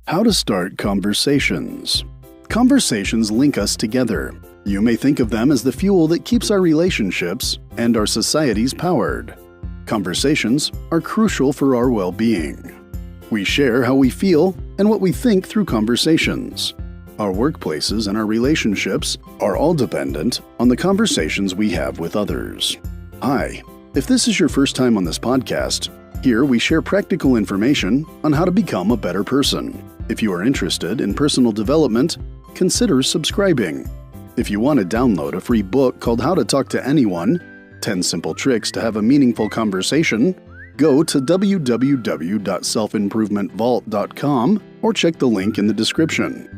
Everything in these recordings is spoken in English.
How to start conversations. Conversations link us together. You may think of them as the fuel that keeps our relationships and our societies powered. Conversations are crucial for our well-being. We share how we feel and what we think through conversations. Our workplaces and our relationships are all dependent on the conversations we have with others. Hi, if this is your first time on this podcast, here we share practical information on how to become a better person. If you are interested in personal development, consider subscribing. If you want to download a free book called How to Talk to Anyone, 10 Simple Tricks to Have a Meaningful Conversation, go to www.selfimprovementvault.com or check the link in the description.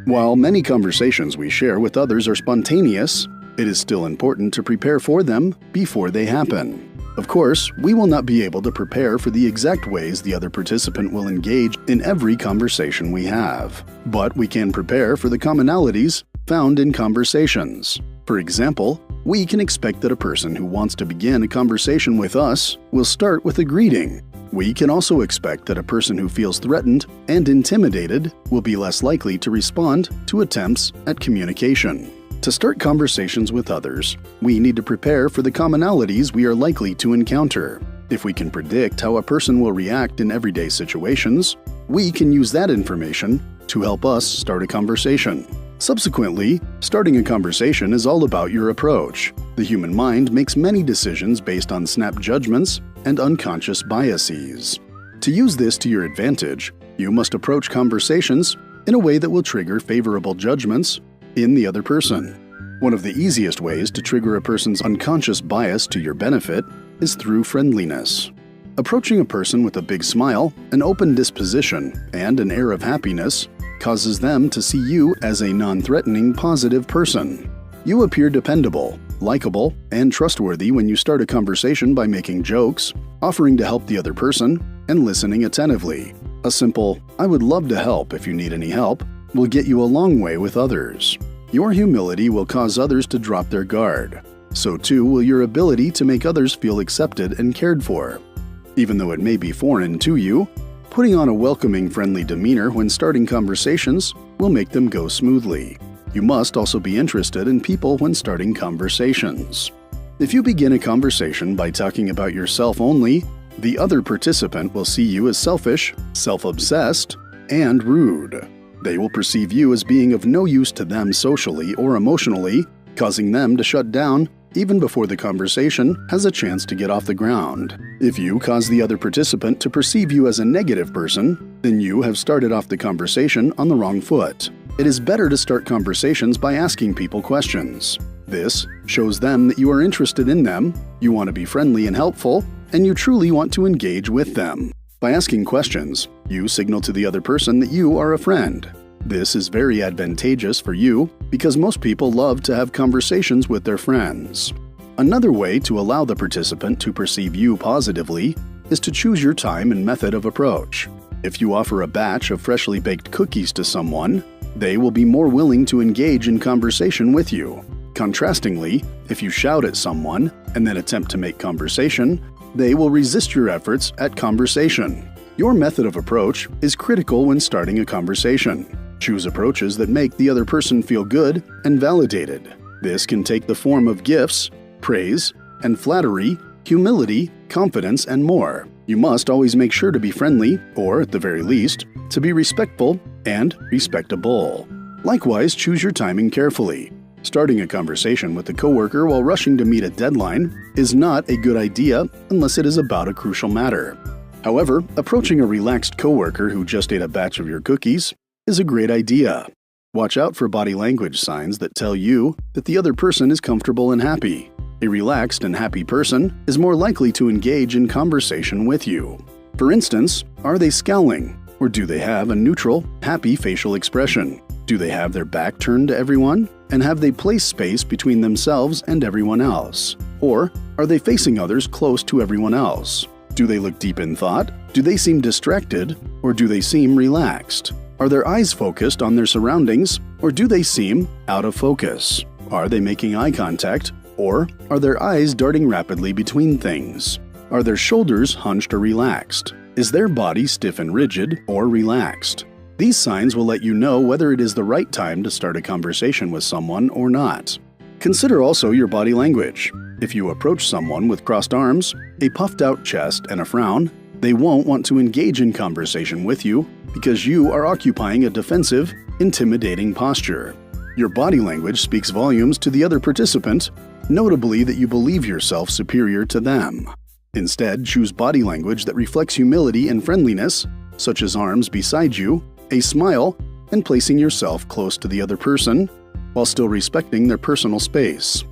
While many conversations we share with others are spontaneous, it is still important to prepare for them before they happen. Of course, we will not be able to prepare for the exact ways the other participant will engage in every conversation we have, but we can prepare for the commonalities found in conversations. For example, we can expect that a person who wants to begin a conversation with us will start with a greeting. We can also expect that a person who feels threatened and intimidated will be less likely to respond to attempts at communication. To start conversations with others, we need to prepare for the commonalities we are likely to encounter. If we can predict how a person will react in everyday situations, we can use that information to help us start a conversation. Subsequently, starting a conversation is all about your approach. The human mind makes many decisions based on snap judgments and unconscious biases. To use this to your advantage, you must approach conversations in a way that will trigger favorable judgments in the other person. One of the easiest ways to trigger a person's unconscious bias to your benefit is through friendliness. Approaching a person with a big smile, an open disposition, and an air of happiness causes them to see you as a non-threatening, positive person. You appear dependable, likable, and trustworthy when you start a conversation by making jokes, offering to help the other person, and listening attentively. A simple, "I would love to help if you need any help," will get you a long way with others. Your humility will cause others to drop their guard. So too will your ability to make others feel accepted and cared for. Even though it may be foreign to you, putting on a welcoming, friendly demeanor when starting conversations will make them go smoothly. You must also be interested in people when starting conversations. If you begin a conversation by talking about yourself only, the other participant will see you as selfish, self-obsessed, and rude. They will perceive you as being of no use to them socially or emotionally, causing them to shut down even before the conversation has a chance to get off the ground. If you cause the other participant to perceive you as a negative person, then you have started off the conversation on the wrong foot. It is better to start conversations by asking people questions. This shows them that you are interested in them, you want to be friendly and helpful, and you truly want to engage with them. By asking questions, you signal to the other person that you are a friend. This is very advantageous for you because most people love to have conversations with their friends. Another way to allow the participant to perceive you positively is to choose your time and method of approach. If you offer a batch of freshly baked cookies to someone, they will be more willing to engage in conversation with you. Contrastingly, if you shout at someone and then attempt to make conversation, they will resist your efforts at conversation. Your method of approach is critical when starting a conversation. Choose approaches that make the other person feel good and validated. This can take the form of gifts, praise, and flattery, humility, confidence, and more. You must always make sure to be friendly, or at the very least, to be respectful and respectable. Likewise, choose your timing carefully. Starting a conversation with a coworker while rushing to meet a deadline is not a good idea unless it is about a crucial matter. However, approaching a relaxed coworker who just ate a batch of your cookies is a great idea. Watch out for body language signs that tell you that the other person is comfortable and happy. A relaxed and happy person is more likely to engage in conversation with you. For instance, are they scowling, or do they have a neutral, happy facial expression? Do they have their back turned to everyone? And have they placed space between themselves and everyone else? Or are they facing others close to everyone else? Do they look deep in thought? Do they seem distracted? Or do they seem relaxed? Are their eyes focused on their surroundings? Or do they seem out of focus? Are they making eye contact? Or are their eyes darting rapidly between things? Are their shoulders hunched or relaxed? Is their body stiff and rigid or relaxed? These signs will let you know whether it is the right time to start a conversation with someone or not. Consider also your body language. If you approach someone with crossed arms, a puffed-out chest, and a frown, they won't want to engage in conversation with you because you are occupying a defensive, intimidating posture. Your body language speaks volumes to the other participant, notably that you believe yourself superior to them. Instead, choose body language that reflects humility and friendliness, such as arms beside you, a smile, and placing yourself close to the other person, while still respecting their personal space.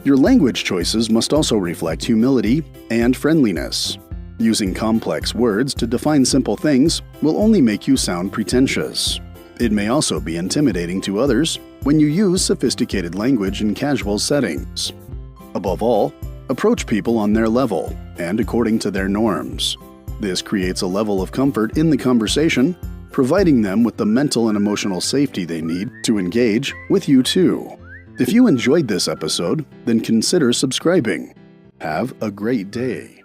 Your language choices must also reflect humility and friendliness. Using complex words to define simple things will only make you sound pretentious. It may also be intimidating to others when you use sophisticated language in casual settings. Above all, approach people on their level and according to their norms. This creates a level of comfort in the conversation, providing them with the mental and emotional safety they need to engage with you too. If you enjoyed this episode, then consider subscribing. Have a great day.